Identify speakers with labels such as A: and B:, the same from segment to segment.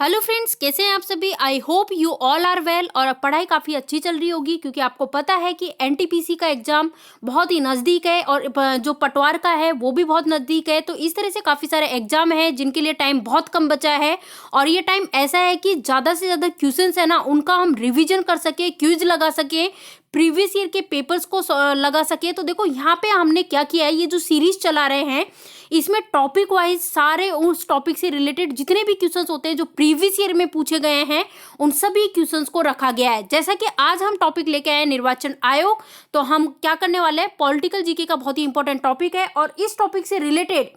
A: Hello friends, कैसे हैं आप सभी। I hope you all are well. और पढ़ाई काफ़ी अच्छी चल रही होगी क्योंकि आपको पता है कि एनटीपीसी का एग्ज़ाम बहुत ही नज़दीक है और जो पटवार का है वो भी बहुत नज़दीक है। तो इस तरह से काफ़ी सारे एग्ज़ाम हैं जिनके लिए टाइम बहुत कम बचा है और ये टाइम ऐसा है कि ज़्यादा से ज़्यादा क्वेश्चंस है ना उनका हम रिविजन कर सके, क्विज लगा सके, प्रीवियस ईयर के पेपर्स को लगा सके। तो देखो यहाँ पे हमने क्या किया है, ये जो सीरीज चला रहे हैं इसमें टॉपिक वाइज सारे उस टॉपिक से रिलेटेड जितने भी क्वेश्चंस होते हैं जो प्रीवियस ईयर में पूछे गए हैं उन सभी क्वेश्चंस को रखा गया है। जैसा कि आज हम टॉपिक लेके आए निर्वाचन आयोग, तो हम क्या करने वाले हैं, पॉलिटिकल जीके का बहुत ही इंपॉर्टेंट टॉपिक है और इस टॉपिक से रिलेटेड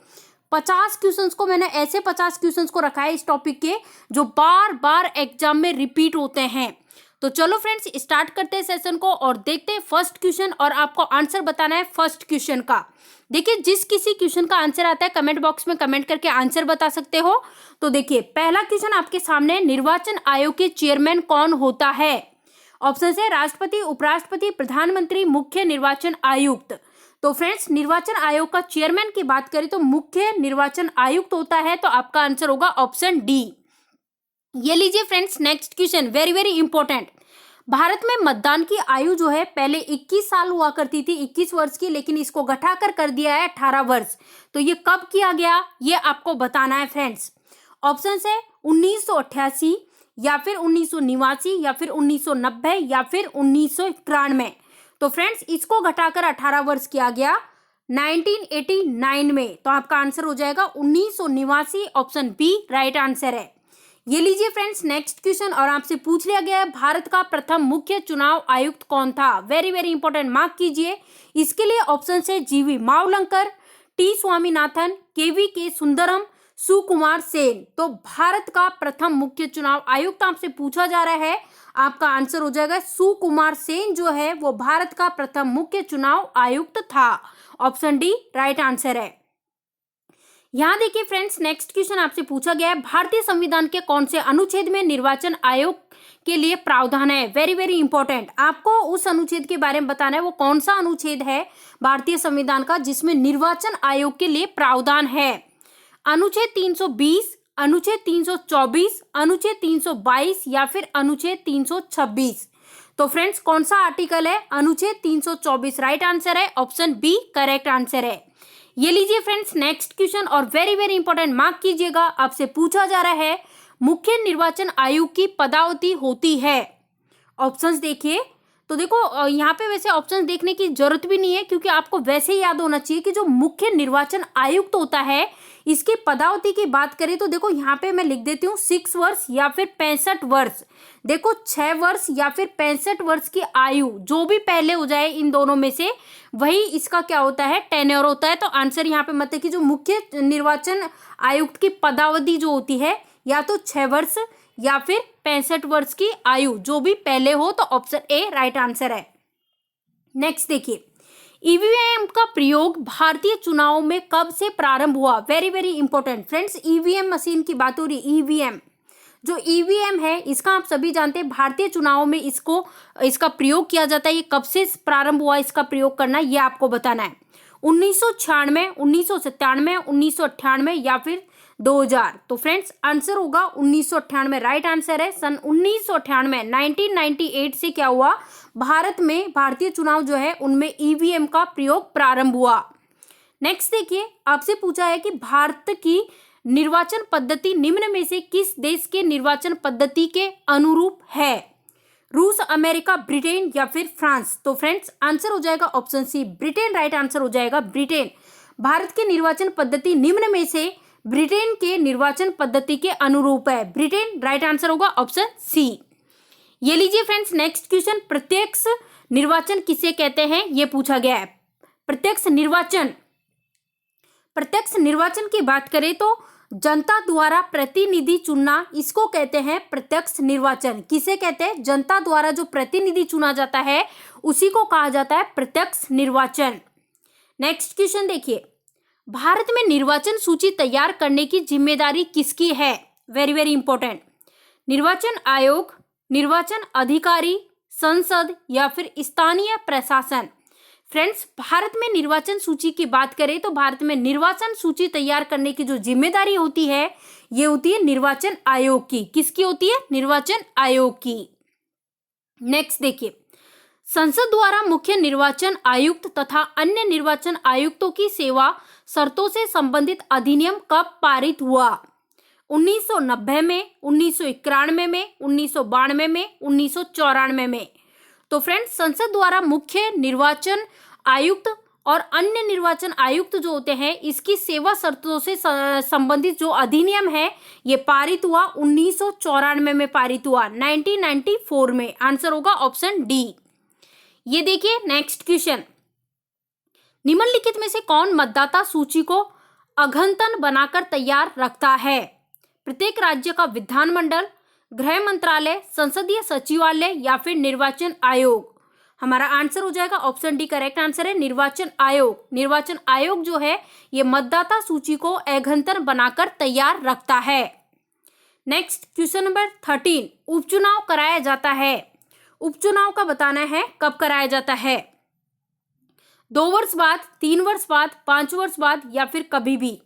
A: 50 क्वेश्चंस को मैंने ऐसे 50 क्वेश्चंस को रखा है इस टॉपिक के जो बार बार एग्जाम में रिपीट होते हैं। तो चलो फ्रेंड्स स्टार्ट करते हैं सेशन को और देखते हैं फर्स्ट क्वेश्चन और आपको आंसर बताना है फर्स्ट क्वेश्चन का। देखिए जिस किसी क्वेश्चन का आंसर आता है कमेंट बॉक्स में कमेंट करके आंसर बता सकते हो। तो देखिए पहला क्वेश्चन आपके सामने, निर्वाचन आयोग के चेयरमैन कौन होता है। ऑप्शन है राष्ट्रपति, उपराष्ट्रपति, प्रधानमंत्री, मुख्य निर्वाचन आयुक्त। तो फ्रेंड्स निर्वाचन आयोग का चेयरमैन की बात करें तो मुख्य निर्वाचन आयुक्त होता है, तो आपका आंसर होगा ऑप्शन डी। ये लीजिए friends next question, very very important. Bharat में मतदान की आयु जो है पहले 21 साल हुआ करती थी, 21 वर्ष की, लेकिन इसको घटाकर कर दिया है 18 वर्ष। तो ये कब किया गया ये आपको बताना है फ्रेंड्स। ऑप्शन है 1988 या फिर 1989 या फिर 1990 या फिर 1991। तो फ्रेंड्स इसको घटाकर 18 वर्ष किया गया 1989 में। तो आपका आंसर हो जाएगा 1989, ऑप्शन बी राइट आंसर है। ये लीजिए फ्रेंड्स नेक्स्ट क्वेश्चन और आपसे पूछ लिया गया है भारत का प्रथम मुख्य चुनाव आयुक्त कौन था। वेरी वेरी इंपॉर्टेंट, मार्क कीजिए। इसके लिए ऑप्शन है जीवी मावलंकर, टी स्वामीनाथन, केवी के सुंदरम, सुकुमार सेन। तो भारत का प्रथम मुख्य चुनाव आयुक्त आपसे पूछा जा रहा है, आपका आंसर हो जाएगा सुकुमार सेन जो है वो भारत का प्रथम मुख्य चुनाव आयुक्त था। ऑप्शन डी राइट आंसर है। यहाँ देखिए फ्रेंड्स नेक्स्ट क्वेश्चन आपसे पूछा गया है भारतीय संविधान के कौन से अनुच्छेद में निर्वाचन आयोग के लिए प्रावधान है। वेरी वेरी इंपॉर्टेंट, आपको उस अनुच्छेद के बारे में बताना है वो कौन सा अनुच्छेद है भारतीय संविधान का जिसमें निर्वाचन आयोग के लिए प्रावधान है। अनुच्छेद 320, अनुच्छेद 324, अनुच्छेद 322 या फिर अनुच्छेद 326। तो फ्रेंड्स कौन सा आर्टिकल है, अनुच्छेद 324 राइट आंसर है, ऑप्शन बी करेक्ट आंसर है। ये लीजिए फ्रेंड्स नेक्स्ट क्वेश्चन और वेरी वेरी इंपॉर्टेंट, मार्क कीजिएगा। आपसे पूछा जा रहा है मुख्य निर्वाचन आयोग की पदावधि होती है। ऑप्शंस देखिए, तो देखो यहाँ पे वैसे ऑप्शंस देखने की जरूरत भी नहीं है क्योंकि आपको वैसे ही याद होना चाहिए कि जो मुख्य निर्वाचन आयुक्त होता है इसकी पदावधि की बात करें तो देखो यहाँ पे मैं लिख देती हूँ 6 वर्ष या फिर 65 वर्ष। देखो 6 वर्ष या फिर 65 वर्ष की आयु जो भी पहले हो जाए इन दोनों में से वही इसका क्या होता है, टेन्योर होता है। तो आंसर यहाँ पे मतलब कि जो मुख्य निर्वाचन आयुक्त की पदावधि जो होती है या तो 6 वर्ष या फिर 65 वर्ष की आयु जो भी पहले हो, तो ऑप्शन ए राइट आंसर है। नेक्स्ट देखिए ईवीएम का प्रयोग भारतीय चुनाव में कब से प्रारंभ हुआ। Very very important friends, EVM machine की बात हो रही। ईवीएम जो ईवीएम है इसका आप सभी जानते हैं भारतीय चुनाव में इसका प्रयोग किया जाता है। ये कब से प्रारंभ हुआ इसका प्रयोग करना ये आपको बताना है। 1996, 1997, 1998 या फिर 2000। तो फ्रेंड्स आंसर होगा 1998 राइट आंसर है। सन 1998 1998 से क्या हुआ, भारत में भारतीय चुनाव जो है उनमें ईवीएम का प्रयोग प्रारंभ हुआ। नेक्स्ट देखिए आपसे पूछा है कि भारत की निर्वाचन पद्धति निम्न में से किस देश के निर्वाचन पद्धति के अनुरूप है। रूस, अमेरिका, ब्रिटेन या फिर फ्रांस। तो फ्रेंड्स आंसर हो जाएगा option C Britain right answer हो जाएगा ब्रिटेन। भारत की निर्वाचन पद्धति निम्न में से ब्रिटेन के निर्वाचन पद्धति के अनुरूप है, ब्रिटेन राइट आंसर होगा ऑप्शन सी। ये लीजिए फ्रेंड्स नेक्स्ट क्वेश्चन, प्रत्यक्ष निर्वाचन किसे कहते हैं ये पूछा गया है। प्रत्यक्ष निर्वाचन की बात करें तो जनता द्वारा प्रतिनिधि चुनना इसको कहते हैं प्रत्यक्ष निर्वाचन। किसे कहते हैं, जनता द्वारा जो प्रतिनिधि चुना जाता है उसी को कहा जाता है प्रत्यक्ष निर्वाचन। नेक्स्ट क्वेश्चन देखिए भारत में निर्वाचन सूची तैयार करने की जिम्मेदारी किसकी है। वेरी वेरी इंपॉर्टेंट, निर्वाचन आयोग, निर्वाचन अधिकारी, संसद या फिर स्थानीय प्रशासन। फ्रेंड्स, भारत में निर्वाचन सूची की बात करें तो भारत में निर्वाचन सूची तैयार करने की जो जिम्मेदारी होती है, ये होती है निर्वाचन आयोग की। किसकी होती है? निर्वाचन आयोग की। नेक्स्ट देखिए, संसद द्वारा मुख्य निर्वाचन आयुक्त तथा अन्य निर्वाचन आयुक्तों की सेवा शर्तों से संबंधित अधिनियम कब पारित हुआ? 1990 में, 1991 में, 1992 में, 1994 में। तो फ्रेंड्स, संसद द्वारा मुख्य निर्वाचन आयुक्त और अन्य निर्वाचन आयुक्त जो होते हैं, इसकी सेवा शर्तों से संबंधित जो अधिनियम है, ये पारित हुआ 1994 में पारित हुआ, 1994 में। आंसर होगा ऑप्शन डी। ये देखिए नेक्स्ट क्वेश्चन, निम्नलिखित में से कौन मतदाता सूची को अघतन बनाकर तैयार रखता है? प्रत्येक राज्य का विधानमंडल, गृह मंत्रालय, संसदीय सचिवालय या फिर निर्वाचन आयोग? हमारा आंसर हो जाएगा ऑप्शन डी, करेक्ट आंसर है निर्वाचन आयोग। निर्वाचन आयोग जो है ये मतदाता सूची को अघतन बनाकर तैयार रखता है। नेक्स्ट क्वेश्चन नंबर 13, उपचुनाव कराया जाता है। उपचुनाव का बताना है कब कराया जाता है? 2 वर्ष बाद, 3 वर्ष बाद, 5 वर्ष बाद या फिर कभी भी?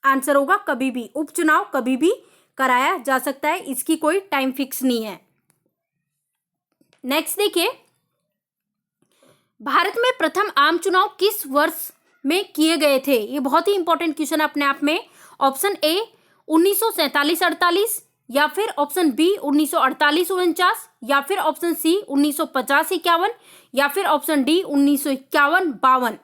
A: आंसर होगा कभी भी। उपचुनाव कभी भी कराया जा सकता है, इसकी कोई टाइम फिक्स नहीं है। नेक्स्ट देखिए, भारत में प्रथम आम चुनाव किस वर्ष में किए गए थे? ये बहुत ही इंपॉर्टेंट क्वेश्चन अपने आप में। ऑप्शन ए 1947-48 या फिर ऑप्शन बी 1948-49 या फिर ऑप्शन सी 1950-51 या फिर ऑप्शन डी 1951-52।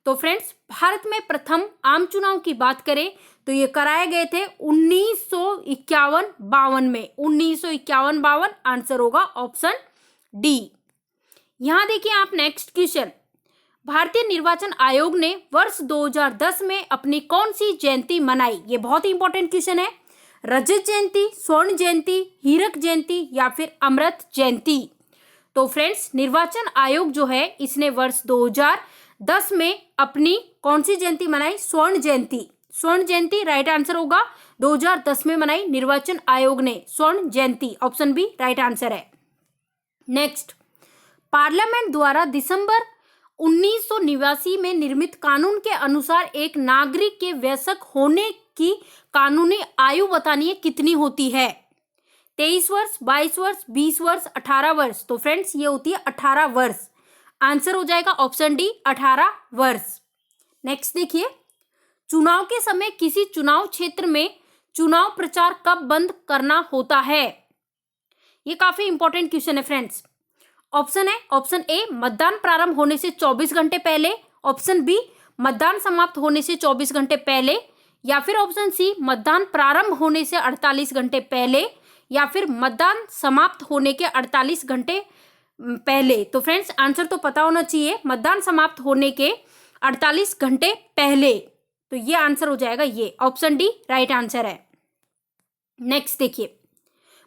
A: तो फ्रेंड्स, भारत में प्रथम आम चुनाव की बात करें तो ये कराए गए थे 1951-52 में। 1951-52 आंसर होगा ऑप्शन डी। यहां देखिए आप नेक्स्ट क्वेश्चन, भारतीय निर्वाचन आयोग ने वर्ष 2010 में अपनी कौन सी जयंती मनाई? ये बहुत ही इंपॉर्टेंट क्वेश्चन है। रजत जयंती, स्वर्ण जयंती, हीरक जयंती या फिर अमृत जयंती? तो फ्रेंड्स, निर्वाचन आयोग जो है इसने वर्ष 2010 में अपनी कौन सी जयंती मनाई? स्वर्ण जयंती। स्वर्ण जयंती राइट आंसर होगा। 2010 में मनाई निर्वाचन आयोग ने स्वर्ण जयंती, ऑप्शन बी राइट आंसर है। नेक्स्ट, पार्लियामेंट द्वारा दिसंबर 1989 में निर्मित कानून के अनुसार एक नागरिक के वयस्क होने की कानूनी आयु बतानी है, कितनी होती है? 23 वर्ष, 22 वर्ष, 20 वर्ष, 18 वर्ष? तो फ्रेंड्स, ये होती है 18 वर्ष। आंसर हो जाएगा ऑप्शन डी 18 वर्ष। नेक्स्ट देखिए, चुनाव के समय किसी चुनाव क्षेत्र में चुनाव प्रचार कब बंद करना होता है? ये काफी इंपॉर्टेंट क्वेश्चन है फ्रेंड्स। ऑप्शन है ऑप्शन ए मतदान प्रारंभ होने से 24 घंटे पहले, ऑप्शन बी मतदान समाप्त होने से 24 घंटे पहले या फिर ऑप्शन सी मतदान प्रारंभ होने से 48 घंटे पहले या फिर मतदान समाप्त होने के 48 घंटे पहले। तो फ्रेंड्स, आंसर तो पता होना चाहिए, मतदान समाप्त होने के 48 घंटे पहले। तो ये आंसर हो जाएगा, ये ऑप्शन डी राइट आंसर है। नेक्स्ट देखिए,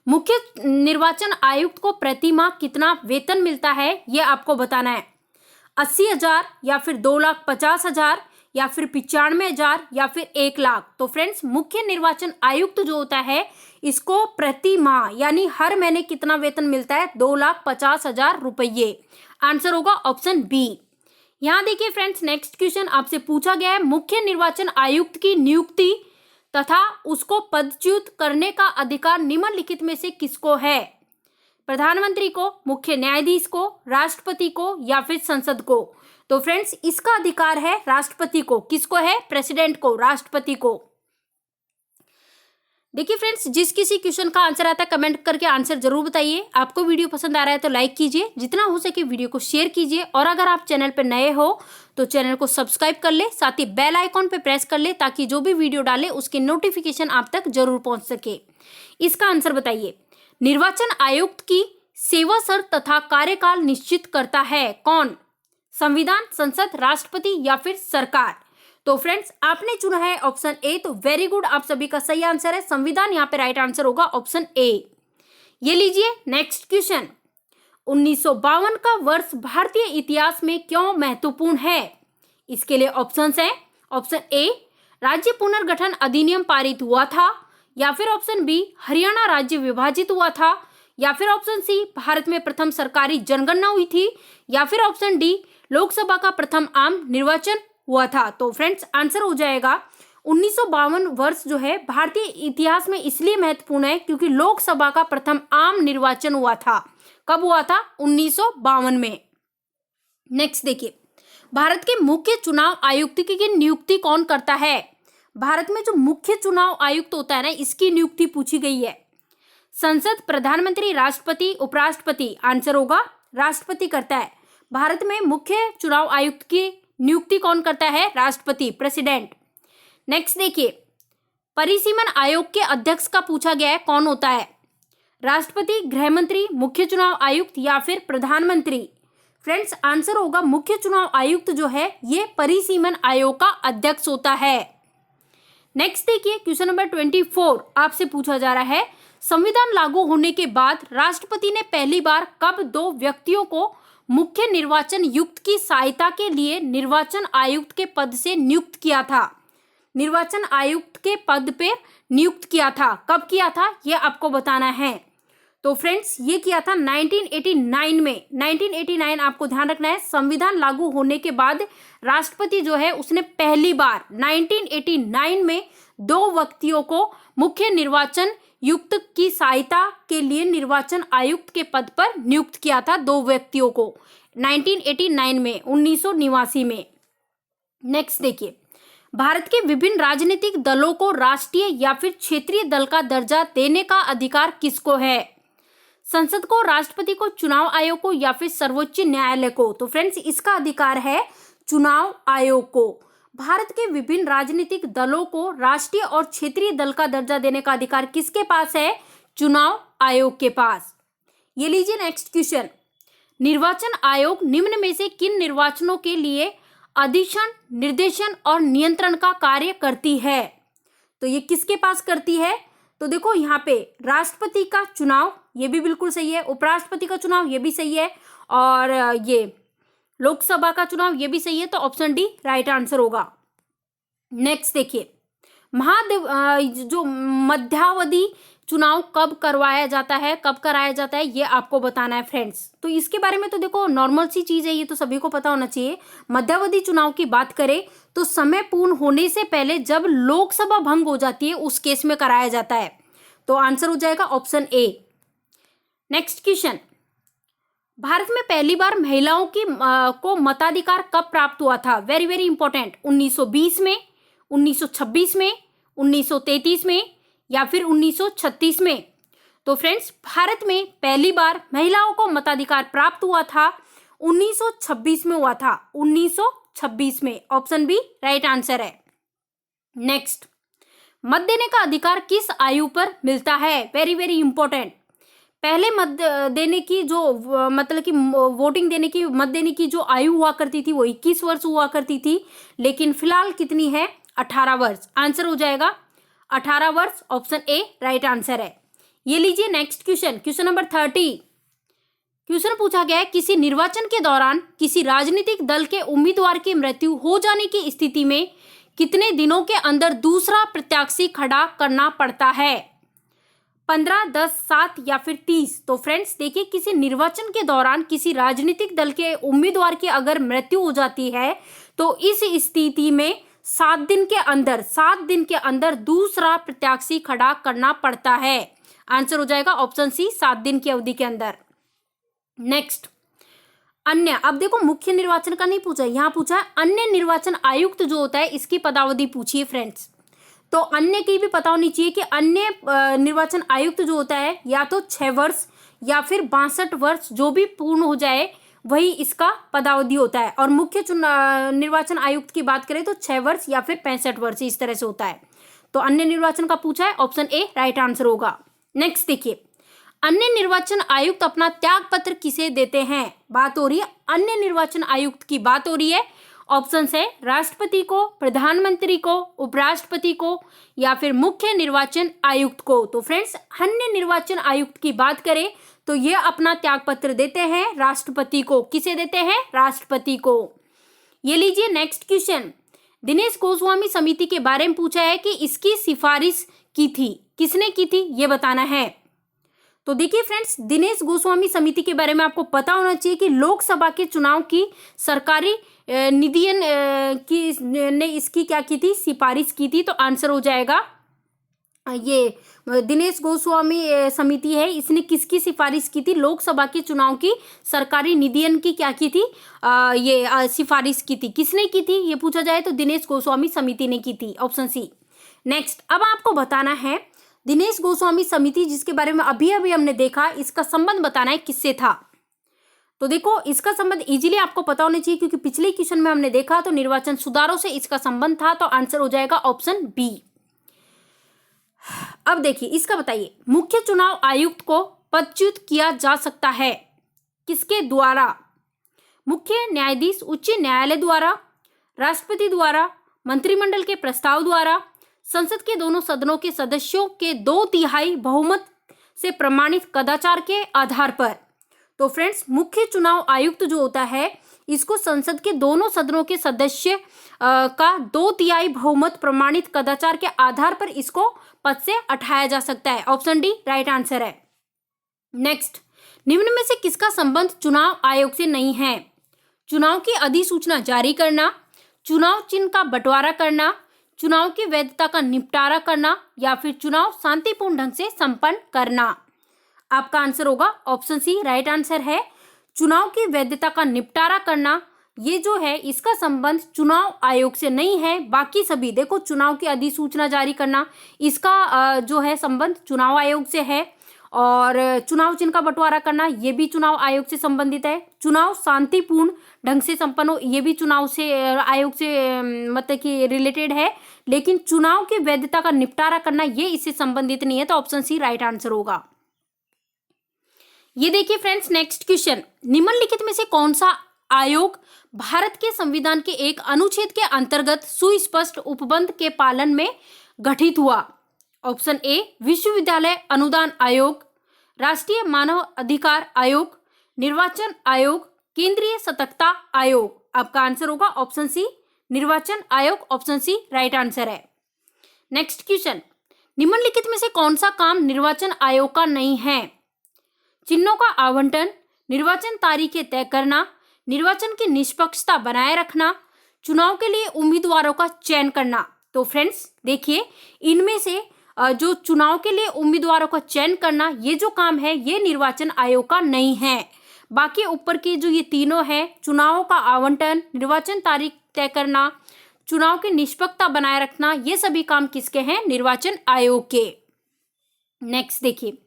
A: मुख्य निर्वाचन आयुक्त को प्रति माह कितना वेतन मिलता है, ये आपको बताना है। 80,000 या फिर 2,50,000 या फिर 95,000 या फिर 1 लाख? तो फ्रेंड्स, मुख्य निर्वाचन आयुक्त जो होता है इसको प्रति माह यानी हर महीने कितना वेतन मिलता है? 2,50,000 रुपये। आंसर होगा ऑप्शन बी। यहां देखिए फ्रेंड्स, नेक्स्ट क्वेश्चन आपसे पूछा गया है, मुख्य निर्वाचन आयुक्त की नियुक्ति तथा उसको पदच्युत करने का अधिकार निम्नलिखित में से किसको है? प्रधानमंत्री को, मुख्य न्यायाधीश को, राष्ट्रपति को या फिर संसद को? तो फ्रेंड्स, इसका अधिकार है राष्ट्रपति को। किसको है? प्रेसिडेंट को, राष्ट्रपति को। देखिए फ्रेंड्स, जिस किसी क्वेश्चन का आंसर आता है कमेंट करके आंसर जरूर बताइए। आपको वीडियो पसंद आ रहा है तो लाइक कीजिए, जितना हो सके वीडियो को शेयर कीजिए और अगर आप चैनल पर नए हो तो चैनल को सब्सक्राइब कर ले, साथ ही बेल आइकॉन पे प्रेस कर ले ताकि जो भी वीडियो डाले उसके नोटिफिकेशन आप तक जरूर पहुंच सके। इसका आंसर बताइए, निर्वाचन आयुक्त की सेवा शर्त तथा कार्यकाल निश्चित करता है कौन? संविधान, संसद, राष्ट्रपति या फिर सरकार? तो फ्रेंड्स, आपने चुना है ऑप्शन ए, तो वेरी गुड, आप सभी का सही आंसर है संविधान। यहाँ पे राइट आंसर होगा ऑप्शन ए। ये लीजिए नेक्स्ट क्वेश्चन, 1952 का वर्ष भारतीय इतिहास में क्यों महत्वपूर्ण है? इसके लिए ऑप्शंस हैं। ऑप्शन ए, राज्य पुनर्गठन अधिनियम पारित हुआ था या फिर ऑप्शन बी, हरियाणा राज्य विभाजित हुआ था या फिर ऑप्शन सी, भारत में प्रथम सरकारी जनगणना हुई थी या फिर ऑप्शन डी, लोकसभा का प्रथम आम निर्वाचन हुआ था? तो फ्रेंड्स आंसर हो जाएगा 1952 वर्ष जो है भारतीय इतिहास में इसलिए महत्वपूर्ण है क्योंकि लोकसभा का प्रथम आम निर्वाचन हुआ था। कब हुआ था? 1952 में। नेक्स्ट देखिए, भारत के मुख्य चुनाव आयुक्त की नियुक्ति कौन करता है? भारत में जो मुख्य चुनाव आयुक्त होता है ना, इसकी नियुक्ति पूछी गई है। संसद, प्रधानमंत्री, राष्ट्रपति, उपराष्ट्रपति? आंसर होगा राष्ट्रपति करता है। भारत में मुख्य चुनाव आयुक्त की नियुक्ति कौन करता है? राष्ट्रपति, प्रेसिडेंट। नेक्स्ट देखिए, परिसीमन आयोग के अध्यक्ष का पूछा गया है, कौन होता है? राष्ट्रपति, गृह मंत्री, मुख्य चुनाव आयुक्त या फिर प्रधानमंत्री? फ्रेंड्स आंसर होगा मुख्य चुनाव आयुक्त जो है ये परिसीमन आयोग का अध्यक्ष होता है। नेक्स्ट देखिए, क्वेश्चन नंबर 24 आपसे पूछा जा रहा है, संविधान लागू होने के बाद राष्ट्रपति ने पहली बार कब 2 व्यक्तियों को मुख्य निर्वाचन आयुक्त की सहायता के लिए निर्वाचन आयुक्त के पद से नियुक्त किया था? निर्वाचन आयुक्त के पद पे नियुक्त किया था, कब किया था ये आपको बताना है। तो फ्रेंड्स ये किया था 1989 में। 1989 आपको ध्यान रखना है, संविधान लागू होने के बाद राष्ट्रपति जो है उसने पहली बार 1989 में 2 व्यक्तियों को मुख्य निर्वाचन आयुक्त की सहायता के लिए निर्वाचन आयुक्त के पद पर नियुक्त किया था। 2 व्यक्तियों को 1989 में, 1989 में। नेक्स्ट देखिए, भारत के विभिन्न राजनीतिक दलों को राष्ट्रीय या फिर क्षेत्रीय दल का दर्जा देने का अधिकार किसको है? संसद को, राष्ट्रपति को, चुनाव आयोग को या फिर सर्वोच्च न्यायालय को? तो फ्रेंड्स इसका अधिकार है चुनाव आयोग को। भारत के विभिन्न राजनीतिक दलों को राष्ट्रीय और क्षेत्रीय दल का दर्जा देने का अधिकार किसके पास है? चुनाव आयोग के पास। ये लीजिए नेक्स्ट क्वेश्चन, निर्वाचन आयोग निम्न में से किन निर्वाचनों के लिए अधिशन, निर्देशन और नियंत्रण का कार्य करती है? तो ये किसके पास करती है? तो देखो यहाँ पे राष्ट्रपति का चुनाव, ये भी बिल्कुल सही है, उपराष्ट्रपति का चुनाव ये भी सही है, और ये लोकसभा का चुनाव ये भी सही है। तो ऑप्शन डी राइट आंसर होगा। नेक्स्ट देखिए, जो मध्यावधि चुनाव कब करवाया जाता है, कब कराया जाता है, ये आपको बताना है फ्रेंड्स। तो इसके बारे में तो देखो नॉर्मल सी चीज है, ये तो सभी को पता होना चाहिए। मध्यावधि चुनाव की बात करें तो समय पूर्ण होने से पहले जब लोकसभा भंग हो जाती है उस केस में कराया जाता है। तो आंसर हो जाएगा option A. Next question, Bharat में पहली बार महिलाओं को मताधिकार कब प्राप्त हुआ था? Very very important. 1920 में, 1926 में, 1933 में या फिर 1936 में? तो फ्रेंड्स भारत में पहली बार महिलाओं को मताधिकार प्राप्त हुआ था 1926 में हुआ था, 1926 में। ऑप्शन बी राइट आंसर है। नेक्स्ट, मत देने का अधिकार किस आयु पर मिलता है? Very very important. पहले मत देने की जो मतलब कि वोटिंग देने की, मत देने की जो आयु हुआ करती थी वो 21 वर्ष हुआ करती थी, लेकिन फिलहाल कितनी है? 18 वर्ष। आंसर हो जाएगा 18 वर्ष। ऑप्शन ए राइट आंसर है। ये लीजिए next question, question number 30। Question पूछा गया है, किसी निर्वाचन के दौरान किसी राजनीतिक दल के उम्मीदवार की मृत्यु हो जाने की स्थिति में कितने दिनों के अंदर दूसरा प्रत्याशी खड़ा करना पड़ता है? 15, 10, 7 या फिर 30? तो फ्रेंड्स देखिए, किसी निर्वाचन के दौरान किसी राजनीतिक दल के उम्मीदवार की अगर मृत्यु हो जाती है तो इस स्थिति में 7 दिन के अंदर दूसरा प्रत्याशी खड़ा करना पड़ता है। आंसर हो जाएगा ऑप्शन सी, 7 दिन की अवधि के अंदर। नेक्स्ट, अन्य। अब देखो मुख्य निर्वाचन का नहीं पूछा, यहाँ पूछा है अन्य निर्वाचन आयुक्त जो होता है इसकी पदावधि पूछी है फ्रेंड्स। तो अन्य की भी पता होनी चाहिए कि अन्य निर्वाचन आयुक्त जो होता है या तो 6 वर्ष या फिर 62 वर्ष जो भी पूर्ण हो जाए वही इसका पदावधि होता है। और मुख्य निर्वाचन आयुक्त की बात करें तो 6 वर्ष या फिर 65 वर्ष इस तरह से होता है। तो अन्य निर्वाचन का पूछा है, ऑप्शन ए राइट आंसर होगा। नेक्स्ट देखिए, अन्य निर्वाचन आयुक्त अपना त्याग पत्र किसे देते हैं? बात हो रही है अन्य निर्वाचन आयुक्त की, बात हो रही है। ऑप्शन है राष्ट्रपति को, प्रधानमंत्री को, उपराष्ट्रपति को या फिर मुख्य निर्वाचन आयुक्त को। तो फ्रेंड्स अन्य निर्वाचन आयुक्त की बात करें तो ये अपना त्याग पत्र देते हैं राष्ट्रपति को। किसे देते हैं? राष्ट्रपति को। ये लीजिए नेक्स्ट क्वेश्चन, दिनेश गोस्वामी समिति के बारे में पूछा है कि इसकी सिफारिश की थी, किसने की थी ये बताना है। तो देखिए फ्रेंड्स, दिनेश गोस्वामी समिति के बारे में आपको पता होना चाहिए कि लोकसभा के चुनाव की सरकारी निधियन की ने इसकी क्या की थी, सिफारिश की थी। तो आंसर हो जाएगा ये दिनेश गोस्वामी समिति है, इसने किसकी सिफारिश की थी, लोकसभा के चुनाव की सरकारी निधियन की क्या की थी, सिफारिश की थी। किसने की थी ये पूछा जाए तो दिनेश गोस्वामी समिति ने की थी, ऑप्शन सी। नेक्स्ट, अब आपको बताना है दिनेश गोस्वामी समिति जिसके बारे में अभी अभी हमने देखा, इसका संबंध बताना है किससे था। तो देखो, इसका संबंध इजीली आपको पता होना चाहिए क्योंकि पिछले क्वेश्चन में हमने देखा तो निर्वाचन सुधारों से इसका संबंध था। तो आंसर हो जाएगा ऑप्शन बी। अब देखिए, इसका बताइए, मुख्य चुनाव आयुक्त को पदच्युत किया जा सकता है किसके द्वारा, मुख्य न्यायाधीश उच्च न्यायालय द्वारा, राष्ट्रपति द्वारा, मंत्रिमंडल के प्रस्ताव द्वारा, संसद के दोनों सदनों के सदस्यों के 2/3 बहुमत से प्रमाणित कदाचार के आधार पर। तो फ्रेंड्स, मुख्य चुनाव आयुक्त जो होता है इसको संसद के दोनों सदनों के सदस्य का 2/3 बहुमत प्रमाणित कदाचार के आधार पर इसको पद से हटाया जा सकता है। ऑप्शन डी राइट आंसर है। नेक्स्ट, निम्न में से किसका संबंध चुनाव आयोग से नहीं है, चुनाव की अधिसूचना जारी करना, चुनाव चिन्ह का बंटवारा करना, चुनाव की वैधता का निपटारा करना, या फिर चुनाव शांतिपूर्ण ढंग से संपन्न करना। आपका आंसर होगा ऑप्शन सी राइट आंसर है। चुनाव की वैधता का निपटारा करना, ये जो है इसका संबंध चुनाव आयोग से नहीं है। बाकी सभी देखो, चुनाव की अधिसूचना जारी करना इसका जो है संबंध चुनाव आयोग से है, और चुनाव चिन्ह का बंटवारा करना ये भी चुनाव आयोग से संबंधित है। चुनाव शांतिपूर्ण ढंग से संपन्न हो ये भी चुनाव से आयोग से मतलब कि रिलेटेड है, लेकिन चुनाव की वैधता का निपटारा करना ये इससे संबंधित नहीं है। तो ऑप्शन सी राइट आंसर होगा। ये देखिए फ्रेंड्स, नेक्स्ट क्वेश्चन, निम्नलिखित में से कौन सा आयोग भारत के संविधान के एक अनुच्छेद के अंतर्गत सुस्पष्ट उपबंध के पालन में गठित हुआ। ऑप्शन ए विश्वविद्यालय अनुदान आयोग, राष्ट्रीय मानव अधिकार आयोग, निर्वाचन आयोग, केंद्रीय सतर्कता आयोग। आपका आंसर होगा ऑप्शन सी निर्वाचन आयोग, ऑप्शन सी राइट आंसर है। नेक्स्ट क्वेश्चन, निम्नलिखित में से कौन सा काम निर्वाचन आयोग का नहीं है, चिन्हों का आवंटन, निर्वाचन तारीखें तय करना, निर्वाचन की निष्पक्षता बनाए रखना, चुनाव के लिए उम्मीदवारों का चयन करना। तो फ्रेंड्स देखिए, इनमें से जो चुनाव के लिए उम्मीदवारों का चयन करना ये जो काम है ये निर्वाचन आयोग का नहीं है। बाकी ऊपर के जो ये तीनों है, चुनावों का आवंटन, निर्वाचन तारीख तय करना, चुनाव की निष्पक्षता बनाए रखना, ये सभी काम किसके हैं, निर्वाचन आयोग के। नेक्स्ट देखिए,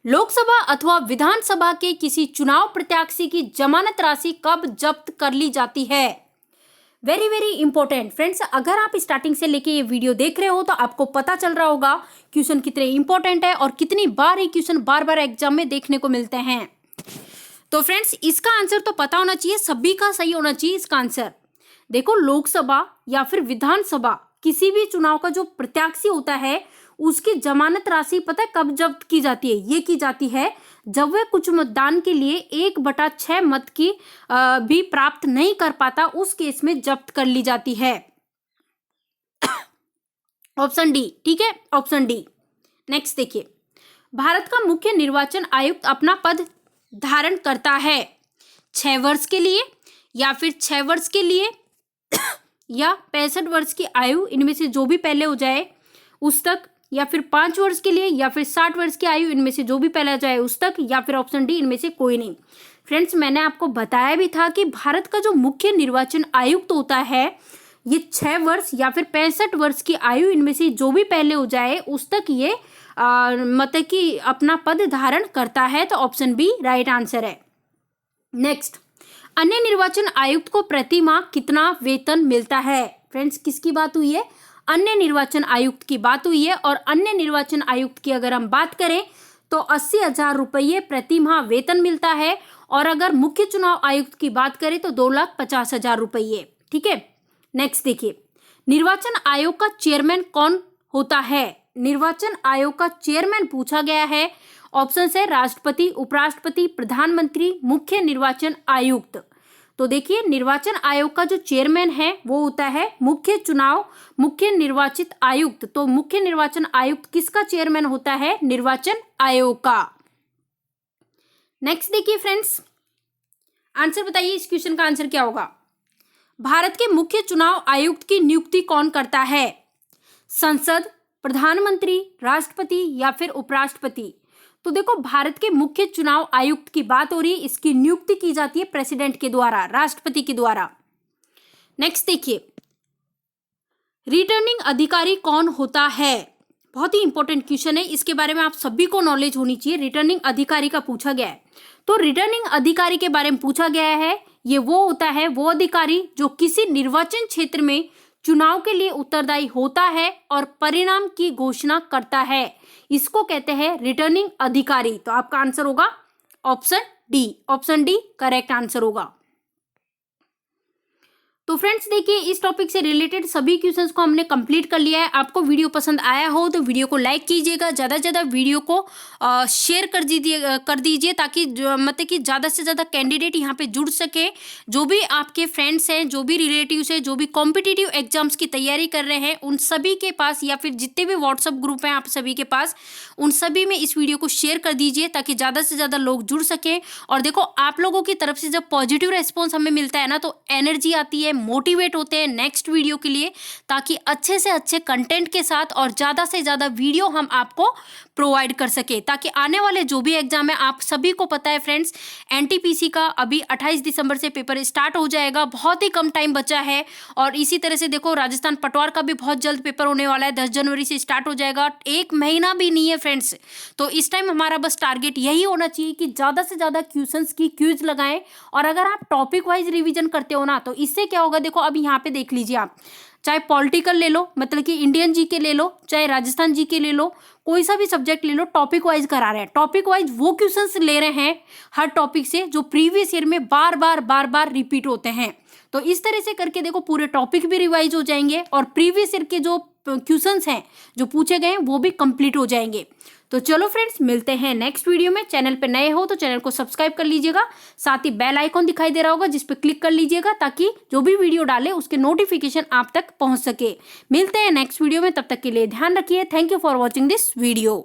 A: लोकसभा अथवा विधानसभा के किसी चुनाव प्रत्याशी की जमानत राशि कब जब्त कर ली जाती है। वेरी वेरी इंपॉर्टेंट फ्रेंड्स, अगर आप स्टार्टिंग से लेके ये वीडियो देख रहे हो तो आपको पता चल रहा होगा क्वेश्चन कितने इंपॉर्टेंट है और कितनी बार ये क्वेश्चन बार बार एग्जाम में देखने को मिलते हैं। तो फ्रेंड्स, इसका आंसर तो पता होना चाहिए, सभी का सही होना चाहिए इसका आंसर। देखो, लोकसभा या फिर विधानसभा किसी भी चुनाव का जो प्रत्याशी होता है उसकी जमानत राशि पता है कब जब्त की जाती है, ये की जाती है जब वह कुछ मतदान के लिए 1/6 मत की भी प्राप्त नहीं कर पाता, उस केस में जब्त कर ली जाती है। ऑप्शन डी, ठीक है, ऑप्शन डी। नेक्स्ट देखिए, भारत का मुख्य निर्वाचन आयुक्त अपना पद धारण करता है 6 वर्ष के लिए या फिर 6 वर्ष के लिए या 65 वर्ष की आयु, इनमें से जो भी पहले हो जाए उस तक, या फिर 5 वर्ष के लिए या फिर 60 वर्ष की आयु, इनमें से जो भी पहले जाए उस तक, या फिर ऑप्शन डी इनमें से कोई नहीं। फ्रेंड्स, मैंने आपको बताया भी था कि भारत का जो मुख्य निर्वाचन आयुक्त होता है ये 6 वर्ष या फिर 65 वर्ष की आयु, इनमें से जो भी पहले हो जाए उस तक ये मतलब कि अपना पद धारण करता है। तो ऑप्शन बी राइट आंसर है। नेक्स्ट, अन्य निर्वाचन आयुक्त को प्रति माह कितना वेतन मिलता है। फ्रेंड्स, किसकी बात हुई है, अन्य निर्वाचन आयुक्त की बात हुई है, और अन्य निर्वाचन आयुक्त की अगर हम बात करें तो 80,000 रुपये प्रति माह वेतन मिलता है, और अगर मुख्य चुनाव आयुक्त की बात करें तो 2,50,000 रुपये। ठीक है। नेक्स्ट देखिए, निर्वाचन आयोग का चेयरमैन कौन होता है। निर्वाचन आयोग का चेयरमैन पूछा गया है, ऑप्शन है राष्ट्रपति, उपराष्ट्रपति, प्रधानमंत्री, मुख्य निर्वाचन आयुक्त। तो देखिए, निर्वाचन आयोग का जो चेयरमैन है वो होता है मुख्य निर्वाचित आयुक्त। तो मुख्य निर्वाचन आयुक्त किसका चेयरमैन होता है, निर्वाचन आयोग का। नेक्स्ट देखिए फ्रेंड्स, आंसर बताइए, इस क्वेश्चन का आंसर क्या होगा। भारत के मुख्य चुनाव आयुक्त की नियुक्ति कौन करता है? संसद, प्रधानमंत्री, राष्ट्रपति या फिर उपराष्ट्रपति? तो देखो, भारत के मुख्य चुनाव आयुक्त की बात हो रही है, इसकी नियुक्ति की जाती है प्रेसिडेंट के द्वारा, राष्ट्रपति के द्वारा। नेक्स्ट देखिए, रिटर्निंग अधिकारी कौन होता है? बहुत ही इंपॉर्टेंट क्वेश्चन है, इसके बारे में आप सभी को नॉलेज होनी चाहिए। रिटर्निंग अधिकारी का पूछा गया है, तो रिटर्निंग अधिकारी के बारे में पूछा गया है। ये वो होता है, वो अधिकारी जो किसी निर्वाचन क्षेत्र में चुनाव के लिए उत्तरदायी होता है और परिणाम की घोषणा करता है, इसको कहते हैं रिटर्निंग अधिकारी। तो आपका आंसर होगा option D. Option D correct answer होगा। तो फ्रेंड्स देखिए, इस टॉपिक से रिलेटेड सभी क्वेश्चंस को हमने कंप्लीट कर लिया है। आपको वीडियो पसंद आया हो तो वीडियो को लाइक कीजिएगा, ज़्यादा से ज़्यादा वीडियो को शेयर कर दीजिए ताकि मतलब कि ज़्यादा से ज़्यादा कैंडिडेट यहाँ पे जुड़ सके। जो भी आपके फ्रेंड्स हैं, जो भी रिलेटिव्स हैं, जो भी कॉम्पिटिटिव एग्जाम्स की तैयारी कर रहे हैं, उन सभी के पास या फिर जितने भी व्हाट्सअप ग्रुप हैं आप सभी के पास, उन सभी में इस वीडियो को शेयर कर दीजिए ताकि ज़्यादा से ज़्यादा लोग जुड़ सकें। और देखो, आप लोगों की तरफ से जब पॉजिटिव रेस्पॉन्स हमें मिलता है ना, तो एनर्जी आती है, मोटिवेट होते हैं नेक्स्ट वीडियो के लिए, ताकि अच्छे से अच्छे कंटेंट के साथ और ज़्यादा से ज़्यादा वीडियो हम आपको प्रोवाइड कर सके, ताकि आने वाले जो भी एग्जाम है, आप सभी को पता है फ्रेंड्स, एनटीपीसी का अभी 28 दिसंबर से पेपर स्टार्ट हो जाएगा, बहुत ही कम टाइम बचा है। और इसी तरह से देखो, राजस्थान पटवार का भी बहुत जल्द पेपर होने वाला है, 10 जनवरी से स्टार्ट हो जाएगा, 1 महीना भी नहीं है फ्रेंड्स। तो इस टाइम हमारा बस टारगेट यही होना चाहिए कि ज़्यादा से ज़्यादा क्वेश्चंस की क्यूज लगाएं। और अगर आप टॉपिक वाइज रिवीजन करते हो ना, तो इससे क्या होगा, देखो अभी यहाँ पे देख लीजिए, आप चाहे पॉलिटिकल ले लो, मतलब कि इंडियन जीके ले लो, चाहे राजस्थान जीके ले लो, कोई सा भी सब्जेक्ट ले लो, टॉपिक वाइज करा रहे हैं। टॉपिक वाइज वो क्वेश्चंस ले रहे हैं हर टॉपिक से जो प्रीवियस ईयर में बार बार रिपीट होते हैं। तो इस तरह से करके देखो, पूरे टॉपिक भी रिवाइज हो जाएंगे और प्रीवियस ईयर के जो क्वेश्चंस हैं जो पूछे गए हैं वो भी कंप्लीट हो जाएंगे। तो चलो फ्रेंड्स, मिलते हैं नेक्स्ट वीडियो में। चैनल पे नए हो तो चैनल को सब्सक्राइब कर लीजिएगा, साथ ही बेल आइकॉन दिखाई दे रहा होगा जिस पे क्लिक कर लीजिएगा ताकि जो भी वीडियो डाले उसके नोटिफिकेशन आप तक पहुंच सके। मिलते हैं नेक्स्ट वीडियो में, तब तक के लिए ध्यान रखिए। Thank you for watching this video.